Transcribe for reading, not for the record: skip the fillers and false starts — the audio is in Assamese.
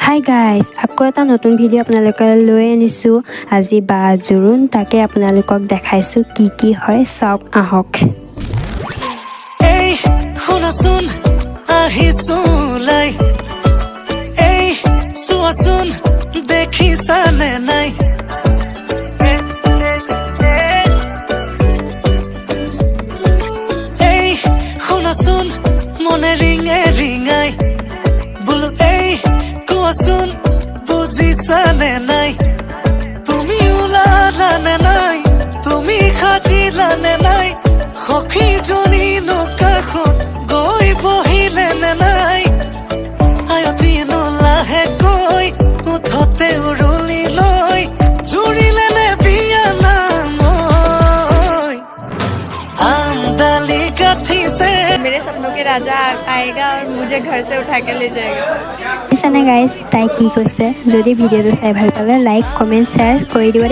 হাই গাইজ, আকৌ এটা নতুন ভিডিঅ' আপোনালোকে লৈ আনিছোঁ। আজি বা জোৰোণ, তাকে আপোনালোকক দেখাইছোঁ কি কি হয়, চাওক আহক। এই শুনাচোন আহিছোঁ লাই, এই চোৱাচোন দেখিছানে নাই, এই শুনাচোন মনে ৰিঙে ৰিঙাই, বোলো এই কোৱাচোন বুজিছানে নাই, তুমি ওলালানে নাই, তুমি সাজিলানে নাই, সখীজনী কাষত গৈ বহিলে নে নাই, আয়তীন লাহেকৈ উঠতে উৰুলি লৈ জুৰিলে নে বিয়া নাম আমদালি গাঠিছে। मेरे सपनों के राजा आएगा और मुझे घर से उठा के ले जाएगा। শুনিছেনে গাইজ, তাই কি কৈছে? যদি ভিডিঅ'টো চাই ভাল পালে লাইক, কমেণ্ট, শ্বেয়াৰ কৰি দিব।